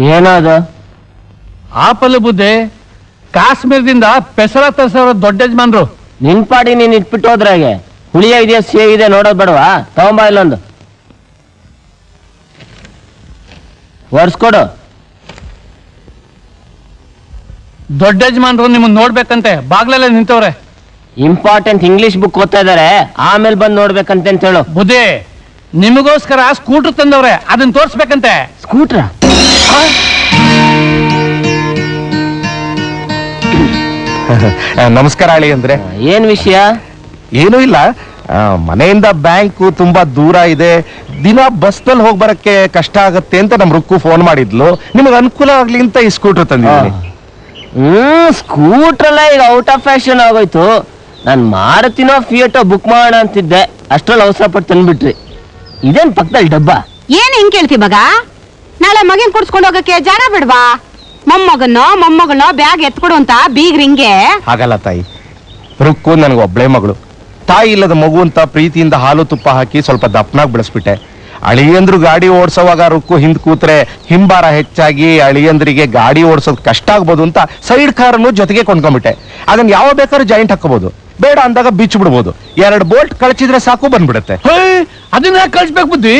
ಏನದು? ಆಪಲ್ ಬುದ್ಧಿ ಕಾಶ್ಮೀರದಿಂದ ಪೆಸರ ತರಿಸೋರ ದೊಡ್ಡ ಯಜಮಾನ್ರು. ನಿನ್ ಪಾಡಿ ನೀನ್ ಇಟ್ಬಿಟ್ಟು ಹೋದ್ರಾಗೆ ಹುಳಿಯ ಇದೆಯಾ ಸಿಹಿ ಇದೆ ನೋಡೋದ್ ಬೇಡವಾ? ತಗೊಂಬ ಇಲ್ಲೊಂದು ಒರ್ಸ್ಕೊಡು. ದೊಡ್ಡ ಯಜಮಾನ್ರು ನಿಮ್ಮನ್ನ ನೋಡ್ಬೇಕಂತೆ ಬಾಗ್ಲೆಲ್ಲ ನಿಂತವ್ರೆ. ಇಂಪಾರ್ಟೆಂಟ್ ಇಂಗ್ಲಿಷ್ ಬುಕ್ ಓದ್ತಾ ಇದಾರೆ, ಆಮೇಲೆ ಬಂದು ನೋಡ್ಬೇಕಂತೆ ಅಂತ ಹೇಳು. ಬುದ್ಧಿ ನಿಮಗೋಸ್ಕರ ಸ್ಕೂಟರ್ ತಂದವ್ರೆ, ಅದನ್ನ ತೋರ್ಸ್ಬೇಕಂತೆ. ಸ್ಕೂಟ್ರ? ನಮಸ್ಕಾರ ಅಳಿ ಅಂದ್ರೆ. ಏನ್ ವಿಷಯ? ಏನೂ ಇಲ್ಲ, ಮನೆಯಿಂದ ಬ್ಯಾಂಕು ತುಂಬಾ ದೂರ ಇದೆ, ದಿನ ಬಸ್ನಲ್ಲಿ ಹೋಗಿ ಬರಕ್ಕೆ ಕಷ್ಟ ಆಗತ್ತೆ ಅಂತ ನಮ್ ರುಕ್ಕು ಫೋನ್ ಮಾಡಿದ್ಲು. ನಿಮಗೆ ಅನುಕೂಲ ಆಗ್ಲಿ ಅಂತ ಈ ಸ್ಕೂಟರ್ ತಂದಿದ್ದೀನಿ. ಸ್ಕೂಟರ್ ಎಲ್ಲ ಈಗ ಔಟ್ ಆಫ್ ಫ್ಯಾಷನ್ ಆಗೋಯ್ತು. ನಾನ್ ಮಾರುತಿನೋ ಫಿಯಟೋ ಬುಕ್ ಮಾಡೋಣ ಅಂತಿದ್ದೆ, ಅಷ್ಟ್ರಲ್ಲಿ ಅವಸರ ಪಟ್ಟು ತಂದ್ಬಿಟ್ರಿ. ಇದೇನ್ ಪಕ್ಕದಲ್ಲಿ ಡಬ್ಬ? ಏನ್ ಹಿಂಗ್ ಕೇಳ್ತಿ ಮಗ? ನಾಳೆ ಮಗನ್ ಕುಡ್ಸ್ಕೊಂಡು ಹೋಗಕ್ಕೆ ಜಾಗ ಬಿಡ್ವಾ? ಮೊಮ್ಮಗನೋ ಬ್ಯಾಗ್ ಎತ್ಕೊಡು ಅಂತ ಬೀಗ್ರಿಂಗೆ. ಹಾಗಲ್ಲ ತಾಯಿ, ರುಕ್ಕು ನನ್ಗೆ ಒಬ್ಳೆ ಮಗಳು. ತಾಯಿ ಇಲ್ಲದ ಮಗು ಅಂತ ಪ್ರೀತಿಯಿಂದ ಹಾಲು ತುಪ್ಪ ಹಾಕಿ ಸ್ವಲ್ಪ ದಪ್ಪನಾಗಿ ಬೆಳೆಸ್ಬಿಟ್ಟೆ. ಅಳಿಯಂದ್ರು ಗಾಡಿ ಓಡಿಸೋವಾಗ ರುಕ್ಕು ಹಿಂದ್ ಕೂತ್ರೆ ಹಿಂಬಾರ ಹೆಚ್ಚಾಗಿ ಅಳಿಯಂದ್ರಿಗೆ ಗಾಡಿ ಓಡಿಸೋದು ಕಷ್ಟ ಆಗ್ಬೋದು ಅಂತ ಸೈಡ್ ಕಾರನ್ನು ಜೊತೆಗೆ ಕೊಂಡ್ಕೊಂಡ್ಬಿಟ್ಟೆ. ಅದನ್ನ ಯಾವ ಬೇಕಾದ್ರೂ ಜಾಯಿಂಟ್ ಹಾಕೋಬಹುದು, ಬೇಡ ಅಂದಾಗ ಬಿಚ್ಚು ಬಿಡ್ಬೋದು. 2 ಬೋಲ್ಟ್ ಕಳಚಿದ್ರೆ ಸಾಕು ಬಂದ್ಬಿಡುತ್ತೆ. ಅದನ್ನ ಕಳ್ಸ್ಬೇಕು ಬುದ್ಧಿ.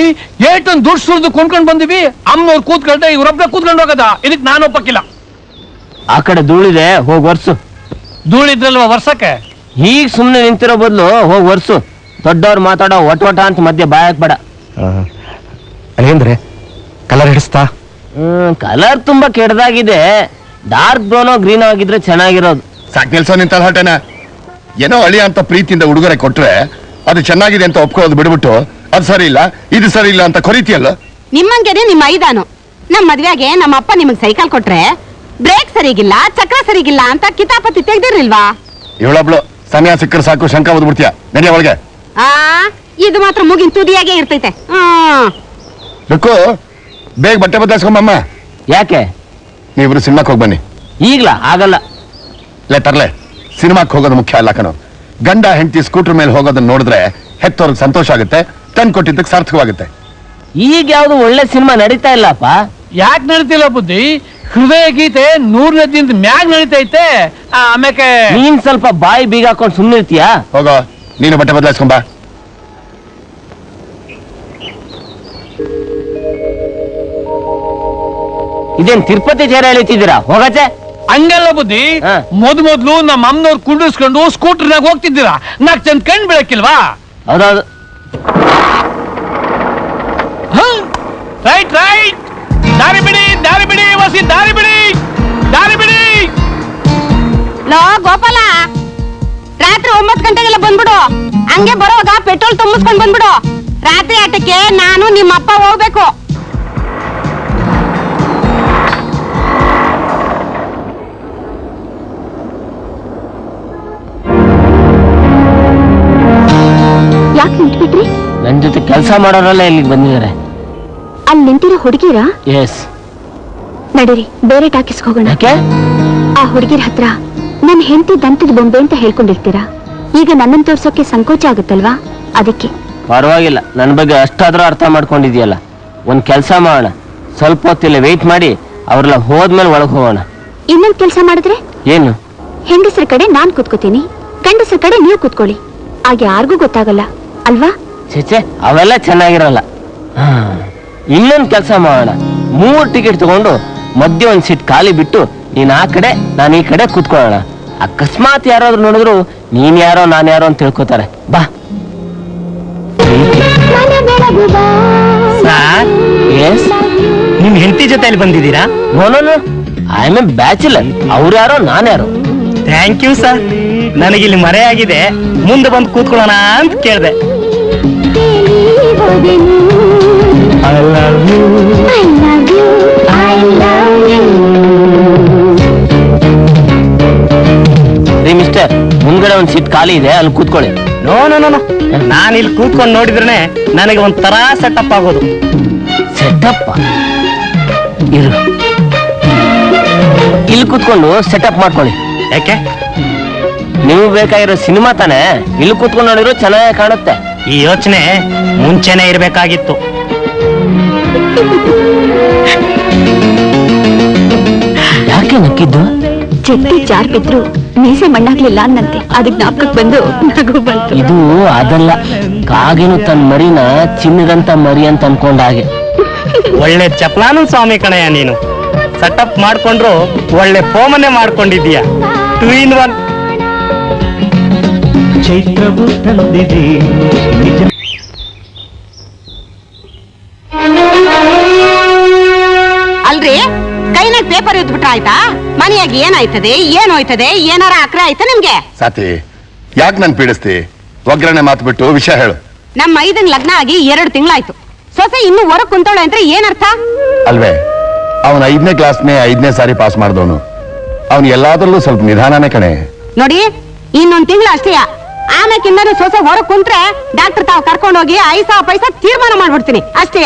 ಏಟೊಂದು ದುಡ್ಡು ಸುರಿದು ಕೊಂಡ್ಕೊಂಡ್ ಬಂದಿವಿ, ಅಮ್ಮನವ್ರು ಕೂತ್ಕೊಂಡೆ ಇವ್ರೊಬ್ಬ ಕೂತ್ಕೊಂಡು ಹೋಗದ. ಇದಕ್ ನಾನು ಒಪ್ಪಕ್ಕಿಲ್ಲ. ಆ ಕಡೆ ಧೂಳಿದೆ, ಹೋಗ್ ವರ್ಸು. ಧೂಳಿದ್ರಲ್ವ ವರ್ಷಕ್ಕೆ? ಈಗ ಸುಮ್ನೆ ನಿಂತಿರೋ ಬದಲು ಹೋಗ್ ವರ್ಸು. ದೊಡ್ಡವ್ರು ಮಾತಾಡೋ ಒಟ ಅಂತ ಮಧ್ಯೆ ಬಾಯಕ್ ಬೇಡ. ಅಳಿಯಂದ್ರೆ ಕಲರ್ ಹಿಡಿಸ್ತಾ? ಕಲರ್ ತುಂಬಾ ಕೆಟ್ಟದಾಗಿದೆ. ಡಾರ್ಕ್ ಬ್ರೌನೋ ಗ್ರೀನ್ ಆಗಿದ್ರೆ ಚೆನ್ನಾಗಿರೋದು. ಸಾಕ್ ನಿಲ್ಸೋ ನಿಂತ ಹೊಟ್ಟೆನ. ಏನೋ ಅಳಿಯ ಅಂತ ಪ್ರೀತಿಯಿಂದ ಉಡುಗೊರೆ ಕೊಟ್ರೆ ಅದು ಚೆನ್ನಾಗಿದೆ ಅಂತ ಒಪ್ಕೊಳ್ಳೋದು ಬಿಡ್ಬಿಟ್ಟು ಅದು ಸರಿ ಇಲ್ಲ ಇದು ಸರಿ ಇಲ್ಲ ಅಂತ ಕೊರಿತಿಯಲ್ಲ. ನಿಮ್ಮಂಗೆನೆ ನಿಮ್ಮ ಐದಾನು. ನಮ್ ಮದ್ವೆಗೆ ನಮ್ಮ ಅಪ್ಪ ನಿಮಗ್ ಸೈಕಲ್ ಕೊಟ್ರೆ ಬ್ರೇಕ್ ಸರಿಗಿಲ್ಲ, ಚಕ್ರ ಸರಿಗಿಲ್ಲ ಅಂತ ಕಿತಾಪತಿ ತೆಗ್ದಿರ್ಲಿಲ್ವಾ? ಇವಳೊಬ್ಳು ಸಮಯ ಸಿಕ್ಕರೆ ಸಾಕು ಶಂಕ ಓದ್ಬಿಡ್ತೀಯ. ನಡೆಯ ಒಳಗೆ. ಇದು ಮಾತ್ರ ಮುಗಿನ ತುದಿಯಾಗೆ ಇರ್ತೈತೆ. ಬೇಕು ಬೇಗ ಬಟ್ಟೆ ಬದಲಾಯಿಸ್ಕೊಂಬಮ್ಮ. ಯಾಕೆ? ನೀವಿಬ್ರು ಸಿನಿಮಾಕ್ಕೆ ಹೋಗಿ ಬನ್ನಿ. ಈಗ್ಲಾ? ಆಗಲ್ಲ. ತರ್ಲೆ, ಸಿನಿಮಾಕ್ಕೆ ಹೋಗೋದು ಮುಖ್ಯ ಅಲ್ಲ ಕಣೋ. ಗಂಡ ಹೆಂಡತಿ ಸ್ಕೂಟರ್ ಮೇಲೆ ಹೋಗೋದನ್ನ ನೋಡಿದ್ರೆ ಹೆತ್ತವ್ರಿಗೆ ಸಂತೋಷ ಆಗುತ್ತೆ, ತಂದು ಕೊಟ್ಟಿದ್ದಕ್ಕೆ ಸಾರ್ಥಕವಾಗುತ್ತೆ. ಈಗ ಯಾವ್ದು ಒಳ್ಳೆ ಸಿನಿಮಾ ನಡೀತಾ ಇಲ್ಲಪ್ಪ. ಯಾಕೆ ನಡೀತಿಲ್ಲ ಬುದ್ಧಿ? ಹೃದಯ ಗೀತೆ 100ನೇ ದಿನದ ಮ್ಯಾಗ್ ನಡೀತೈತೆ. ಆಮೇಲೆ ನೀನ್ ಸ್ವಲ್ಪ ಬಾಯಿ ಬೀಗ ಹಾಕೊಂಡು ಸುಮ್ಮನಿರ್ತೀಯಾ? ಹೋಗೋ, ನೀನು ಬಟ್ಟೆ ಬದಲಾಯಿಸ್ಕೊಂಬ. ಇದೇನ್ ತಿರುಪತಿ ಜೇರ ಎಳಿತಿದ್ದೀರಾ? ಹೋಗತ್ತೆ. ಹಂಗಲ್ಲ ಬುದ್ಧಿ. ಮೊದ್ಲು ನಮ್ಮ ಅಮ್ಮನವ್ರು ಕುಂಡಿಸ್ಕೊಂಡು ಸ್ಕೂಟರ್ನಾಗ ಹೋಗ್ತಿದ್ದೀರಾ, ನಾಕ್ ಚಂದ ಕಣ್ ಬೀಳಕ್ಕಿಲ್ವಾ? ಹೌದೌದು. Right right. ದಾರಿ ಬಿಡಿ, ದಾರಿ ಬಿಡಿ, ವಸಿ ದಾರಿ ಬಿಡಿ, ದಾರಿ ಬಿಡಿ. ಲೋ ಗೋಪಾಲ, ರಾತ್ರಿ 9 ಗಂಟೆಗೆಲ್ಲ ಬಂದ್ಬಿಡು. ಹಂಗೆ ಬರೋವಾಗ ಪೆಟ್ರೋಲ್ ತುಂಬಿಸ್ಕೊಂಡ್ ಬಂದ್ಬಿಡು. ರಾತ್ರಿ ಆಟಕ್ಕೆ ನಾನು ನಿಮ್ಮ ಅಪ್ಪ ಹೋಗ್ಬೇಕು. ಯಾಕೆ ನಿಂತ್ಬಿಟ್ರಿ? ನನ್ ಜೊತೆ ಕೆಲಸ ಮಾಡೋರೆಲ್ಲ ಇಲ್ಲಿಗೆ ಬಂದಿದ್ದಾರೆ. ಅಲ್ಲಿ ನಿಂತಿರೋ ಹುಡುಗಿರಾ? ಎಸ್. ನಡೀರಿ, ಬೇರೆ ಟಾಕೀಸ್ಗೆ ಹೋಗೋಣ. ಯಾಕೆ? ಆ ಹುಡುಗಿರ ಹತ್ರ ನನ್ನ ಹೆಂಡತಿ ದಂತದ ಬೊಂಬೆ ಅಂತ ಹೇಳ್ಕೊಂಡಿರ್ತೀರಾ. ಈಗ ನನ್ನನ್ನು ತೋರ್ಸೋಕೆ ಸಂಕೋಚ ಆಗುತ್ತಲ್ವಾ, ಅದಕ್ಕೆ. ಪರವಾಗಿಲ್ಲ, ನನ್ನ ಬಗ್ಗೆ ಅಷ್ಟಾದ್ರೂ ಅರ್ಥ ಮಾಡ್ಕೊಂಡಿದ್ಯಲ್ಲ. ಒಂದ್ ಕೆಲಸ ಮಾಡೋಣ, ಸ್ವಲ್ಪ ಹೊತ್ತಿಲ್ಲ ವೇಟ್ ಮಾಡಿ ಅವ್ರೆಲ್ಲ ಹೋದ್ಮೇಲೆ ಒಳಗೆ ಹೋಗೋಣ. ಇನ್ನೊಂದು ಕೆಲಸ ಮಾಡಿದ್ರೆ? ಏನು? ಹೆಂಗಸರ ಕಡೆ ನಾನ್ ಕೂತ್ಕೋತೀನಿ, ಗಂಡಸರ ಕಡೆ ನೀವು ಕೂತ್ಕೊಳ್ಳಿ. ಆಗ ಯಾರಿಗೂ ಗೊತ್ತಾಗಲ್ಲ ಅಲ್ವಾ? ಚೇಚೆ, ಅವೆಲ್ಲ ಚೆನ್ನಾಗಿರಲ್ಲ. ಇನ್ನೊಂದು ಕೆಲಸ ಮಾಡೋಣ, 3 ಟಿಕೆಟ್ ತಗೊಂಡು ಮಧ್ಯೆ ಒಂದ್ ಸೀಟ್ ಖಾಲಿ ಬಿಟ್ಟು ನೀನ್ ಆ ಕಡೆ ನಾನು ಈ ಕಡೆ ಕೂತ್ಕೊಳ್ಳೋಣ. ಅಕಸ್ಮಾತ್ ಯಾರಾದ್ರೂ ನೋಡಿದ್ರು ನೀನ್ ಯಾರೋ ನಾನ್ ಯಾರೋ ಅಂತ ತಿಳ್ಕೊತಾರೆ. ಬಾ. ಎಸ್, ನಿಮ್ ಹೆಂಡತಿ ಜೊತೆಲಿ ಬಂದಿದ್ದೀರಾ? ನೋನು ಐ ಆಮ್ ಎ ಬ್ಯಾಚುಲರ್. ಅವ್ರು ಯಾರೋ ನಾನ್ ಯಾರೋ. Thank you sir. ನನಗಿಲ್ಲಿ ಮರೆಯಾಗಿದೆ, ಮುಂದೆ ಬಂದು ಕೂತ್ಕೊಳ್ಳೋಣ ಅಂತ ಕೇಳಿದೆ. I love you. I love you. I love you. ರೀ ಮಿಸ್ಟರ್, ಮುಂದ್ಗಡೆ ಒಂದ್ ಸೀಟ್ ಖಾಲಿ ಇದೆ, ಅಲ್ಲಿ ಕೂತ್ಕೊಳ್ಳಿ. ನೋ ನೋ ನೋ, ನಾನು ಇಲ್ಲಿ ಕೂತ್ಕೊಂಡು ನೋಡಿದ್ರೆ ನನಗೆ ಒಂಥರ ಸೆಟಪ್ ಆಗೋದು. ಸೆಟಪ್? ಇರು, ಇಲ್ಲಿ ಕೂತ್ಕೊಂಡು ಸೆಟಪ್ ಮಾಡ್ಕೊಳ್ಳಿ. ಯಾಕೆ? ನೀವು ಬೇಕಾಗಿರೋ ಸಿನಿಮಾ ತಾನೇ, ಇಲ್ಲಿ ಕೂತ್ಕೊಂಡು ನೋಡಿದ್ರು ಚೆನ್ನಾಗಿ ಕಾಣುತ್ತೆ. ಈ ಯೋಚನೆ ಮುಂಚೆನೆ ಇರ್ಬೇಕಾಗಿತ್ತು. ನಕ್ಕಿದ್ದು ಚೆಟ್ಟಿ ಜಾರ್ ಬಿದ್ರು ಮೀಸೆ ಮಣ್ಣಾಗ್ಲಿಲ್ಲ ಅನ್ನಂತೆ ಅದಕ್ಕೆ ಜ್ಞಾಪಕಕ್ಕೆ ಬಂದು ನಗು ಬಂತು. ಇದು ಅದಲ್ಲ, ಕಾಗೇನು ತನ್ನ ಮರಿನ ಚಿನ್ನದಂತ ಮರಿ ಅಂತ ಅನ್ಕೊಂಡ ಹಾಗೆ. ಒಳ್ಳೆ ಚಪ್ಲಾನು ಸ್ವಾಮಿ ಕಣಯ್ಯ ನೀನು. ಸೆಟಪ್ ಮಾಡ್ಕೊಂಡ್ರು ಒಳ್ಳೆ ಫೋಮನ್ನೇ ಮಾಡ್ಕೊಂಡಿದ್ದೀಯ. 2 in 1. ಚೈತ್ರವು ತಂದಿದೆ ನಿಜ ಅಲ್ರಿ ಕೈನಾಗ ಪೇಪರ್ ಇದ್ಬಿಟ್ರ ಆಯ್ತಾ? ಮನೆಯಾಗ ಏನಾಯ್ತದೆ ಏನೋಯ್ತದೆ ಏನಾರ ಅಕ್ರ ಆಯ್ತಾ ನಿಮ್ಗೆ? ಸಾತಿ ಯಾಕೆ ನನ್ ಪೀಡಿಸ್ತಿ? ಒಗ್ಗರಣೆ ಮಾತು ಬಿಟ್ಟು ವಿಷಯ ಹೇಳು. ನಮ್ಮ ಐದನ್ ಲಗ್ನ ಆಗಿ 2 ತಿಂಗಳಾಯ್ತು. ಸೊಸೆ ಇನ್ನು ಹೊರಗ್ ಕುಂತವಳೆ ಅಂದ್ರೆ ಏನರ್ಥ? ಅಲ್ವೇ, ಅವನ 5ನೇ ಕ್ಲಾಸ್ನೇ 5ನೇ ಸಾರಿ ಪಾಸ್ ಮಾಡಿದವನು. ಅವನು ಎಲ್ಲಾದ್ರಲ್ಲೂ ಸ್ವಲ್ಪ ನಿಧಾನನೇ ಕಣೆ. ನೋಡಿ, ಇನ್ನೊಂದ್ ತಿಂಗಳು ಅಷ್ಟೇ. ಆಮೇಕಿಂದ ಸೊಸೆ ಹೊರಗ್ ಕುಂತ್ರೆ ಡಾಕ್ಟರ್ ತಾವ್ ಕರ್ಕೊಂಡೋಗಿ ಐಸಾ ಪೈಸಾ ತೀರ್ಮಾನ ಮಾಡ್ಬಿಡ್ತೀನಿ ಅಷ್ಟೇ.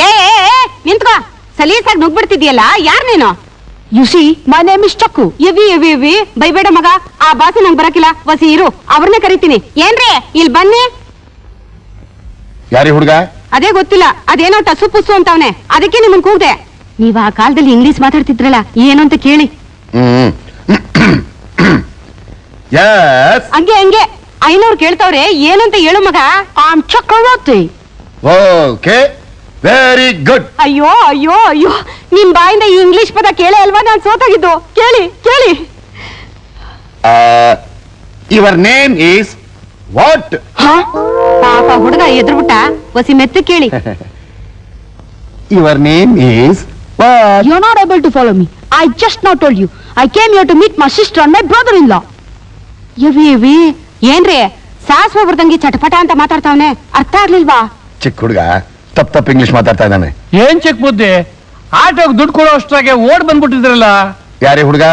ಏ ನಿಂತ್ಕೋ, ಸಲೀಸಾಗಿ ನುಗ್ಬಿಡ್ತಿದ್ಯಲ್ಲ, ಯಾರ್ ನೀನು? You see my name is Chakku. ಎವಿ ಬೈಬೇಡ ಮಗ, ಆ ಬಾಸಿ ನಂಗೆ ಬರಕಿಲ್ಲ. ವಸಿ ಇರು, ಅವ್ರನ್ನೇ ಕರಿತೀನಿ. ಏನ್ರಿ ಇಲ್ಲಿ ಬನ್ನಿ. ಯಾರಿ ಹುಡುಗ? ಅದೇ ಗೊತ್ತಿಲ್ಲ, ಅದೇನೋ ಟಸು ಪುಸ್ಸು ಅಂತವನೆ, ಅದಕ್ಕೆ ನಿಮ್ಮನ್ ಕೂಗ್ದೆ. ನೀವ್ ಆ ಕಾಲದಲ್ಲಿ ಇಂಗ್ಲಿಷ್ ಮಾತಾಡ್ತಿದ್ರಲ್ಲ, ಏನು ಅಂತ ಕೇಳಿ. ಯಸ್. ಹಂಗೆ ಐನವ್ರು ಕೇಳ್ತಾವ್ರೆ, ಏನು ಅಂತ ಹೇಳು ಮಗ. Am Chakravarthi. Okay, very good. ಅಯ್ಯೋ ನಿಮ್ ಬಾಯಿಂದ ಈ ಇಂಗ್ಲಿಷ್ ಪದ ಕೇಳೇ ಅಲ್ವಾ ನಾನ್ ಸೋತಾಗಿದ್ದು. ಕೇಳಿ ಯುವರ್ ನೇಮ್ ಈಸ್ ವಾಟ್? ಪಾಪ ಹುಡುಗ ಎದ್ರುಬಿಟ್ಟ. ವಸಿ ಮೆತ್ತ ಕೇಳಿ. Your name is what? You're not able to follow me. I just now told you. I came here to meet my sister and my brother-in-law. ಯವಿ ಏನ್ರಿ ಸಾಸ್ವೆ ಬರ್ದಂಗೆ ಚಟಪಟ ಅಂತ ಮಾತಾಡ್ತಾವನೆ, ಅರ್ಥ ಆಗ್ಲಿಲ್ವಾ? ಚಿಕ್ಕ ಹುಡುಗ ತಪ್ಪ ಇಂಗ್ಲಿಷ್ ಮಾತಾಡ್ತಾ ಇದ್ದಾನೆ. ಏನ್ ಚೆಕ್ ಬುದ್ಧಿ, ಆಟೋಗೆ ದುಡ್ಡು ಕೊಡೋ ಅಷ್ಟ್ರಾಗೆ ಓಡ್ ಬಂದ್ಬಿಟ್ಟಿದ್ರಲ್ಲ. ಯಾರೇ ಹುಡುಗ?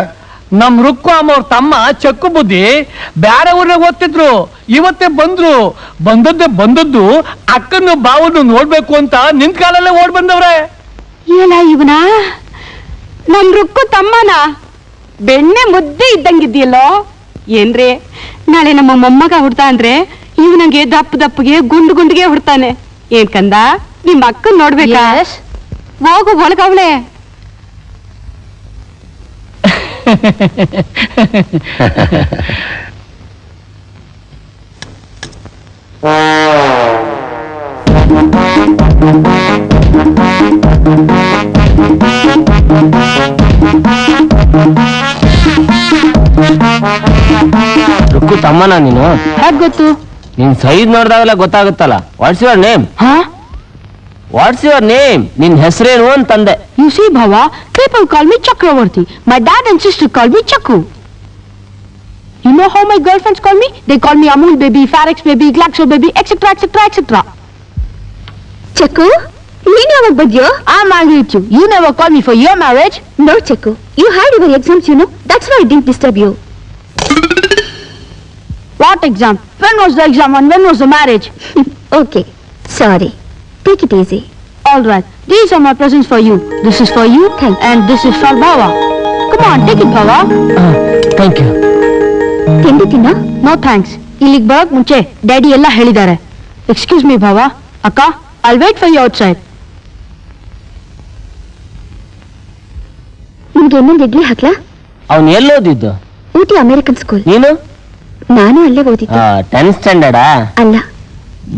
ನಮ್ ರುಕ್ಕು ಅಮ್ಮ ಅವ್ರ ತಮ್ಮ ಚಕ್ಕು ಬುದ್ಧಿ ಬ್ಯಾರೆ ಊರ್ನಾಗ ಓದ್ತಿದ್ರು, ಇವತ್ತೇ ಬಂದದ್ದು ಅಕ್ಕನ್ನು ಬಾವನ್ನು ನೋಡ್ಬೇಕು ಅಂತ ನಿಂತ್ ಕಾಲಲ್ಲೇ ಓಡ್ ಬಂದವ್ರೆ. ಏನ ಇವನ ನಮ್ ರುಕ್ಕು ತಮ್ಮನ? ಬೆಣ್ಣೆ ಮುದ್ದೆ ಇದ್ದಂಗಿದ್ಯಲ್ಲೋ. ಏನ್ರಿ ನಾಳೆ ನಮ್ಮ ಮೊಮ್ಮಗ ಹುಡ್ತಾ ಅಂದ್ರೆ ಇವನಿಗೆ ದಪ್ಪಗೆ ಗುಂಡಿಗೆ ಹುಡ್ತಾನೆ. ಏನ್ ಕಂದ, ನಿಮ್ ಅಕ್ಕನ್ ನೋಡ್ಬೇಕಾ? ಹೋಗು ಒಳಗವ್ಳೆ. ರುಕ್ಕು ತಮ್ಮನ ನೀನು? ಹೇಗ್ ಗೊತ್ತು? ನಿನ್ ಸೈಜ್ ನೋಡ್ದಾಗೆಲ್ಲ ಗೊತ್ತಾಗುತ್ತಲ್ಲ. What's your name? What's your name? ನಿನ್ ಹೆಸರೇನು ಅಂತಂದೆ. You see, Bhava, people call me Chakravarti. My dad and sister call me Chakku. You know how my girlfriends call me? They call me Amul baby, Farex baby, Glaxo baby, etc., etc., etc. ಚಕ್ಕು ನೀನ್ ಯಾವಾಗ ಬದ್ಯೋ? I'm angry with you. You never call me for your marriage. No Chakku, you had your exams, you know, that's why I didn't disturb you. What exam? When was the exam and when was the marriage? Okay, sorry, take it easy. All right. These are my presents for you. This is for you, and this is for Bhava. Come on, take it, Bhava. Thank you. ತಿಂಡಿ ತಿನ್ನೋ? No thanks. ಇಲ್ಲಿಗೆ ಬರೋಕ್ ಮುಂಚೆ daddy ಎಲ್ಲ ಹೇಳಿದ್ದಾರೆ. Excuse me, Bhava. ಅಕ್ಕ, I'll wait for you outside. ನಿಮ್ಗೆ ಇನ್ನೊಂದು ಇಡ್ಲಿ ಹಾಕ್ಲಾ? ಅವ್ನು ಎಲ್ಲೋದಿದ್ದು? Ooty American school. ನೀನು? ನಾನು ಅಲ್ಲೇ ಓದಿದ್ದು. 10th ಸ್ಟ್ಯಾಂಡರ್ಡಾ? ಅಲ್ಲ.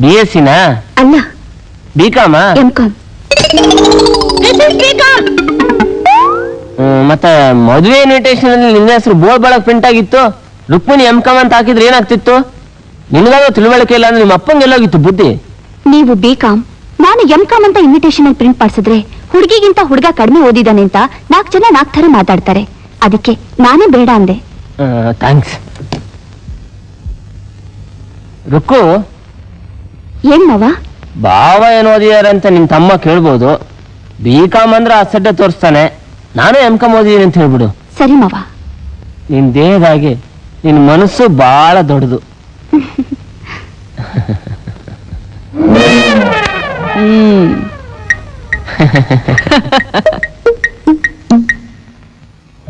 BSc-ನಾ? ಅಲ್ಲ. BCom? M.Com. ಮತ್ತೆ ಮದುವೆ ಇನ್ವಿಟೇಷನ್ ಅಲ್ಲಿ ನಿನ್ನ ಹೆಸರು ಬೋರ್ಡ್ ಬಳಕ್ ಪ್ರಿಂಟ್ ಆಗಿತ್ತು. ರುಕ್ಮಿಣಿ M.Com ಅಂತ ಹಾಕಿದ್ರೆ ಏನಾಗ್ತಿತ್ತು? ನಿನಗಾಗ ತಿಳುವಳಿಕೆ ಇಲ್ಲ ಅಂದ್ರೆ ನಿಮ್ಮ ಅಪ್ಪಂಗೆ ಎಲ್ಲೋಗಿತ್ತು ಬುದ್ಧಿ? ನೀವು B.Com, ನಾನು M.Com ಅಂತ ಇನ್ವಿಟೇಷನ್ ಅಲ್ಲಿ ಪ್ರಿಂಟ್ ಮಾಡಿಸಿದ್ರೆ ಹುಡುಗಿಗಿಂತ ಹುಡುಗ ಕಡಿಮೆ ಓದಿದಾನೆ ಅಂತ 4 ಜನ 4 ಥರ ಮಾತಾಡ್ತಾರೆ. ಅದಕ್ಕೆ ನಾನೇ ಬೇಡ ಅಂದೆ. ಥ್ಯಾಂಕ್ಸ್. ರುಕ್ಕು, ಏನ್ ಮಾವ? ಭಾವ ಏನು ಓದಿದಾರೆ ಅಂತ ನಿಮ್ ತಮ್ಮ ಕೇಳ್ಬೋದು. BCom ಅಂದ್ರೆ ಅಸಡ್ಡೆ ತೋರಿಸ್ತಾನೆ. ನಾನು M.Com ಓದಿದ್ದೀನಿ ಅಂತ ಹೇಳ್ಬಿಡು. ಸರಿ ಮಾವ. ನಿನ್ ದೇಹದಾಗೆ ನಿನ್ ಮನಸ್ಸು ಬಹಳ ದೊಡ್ಡದು.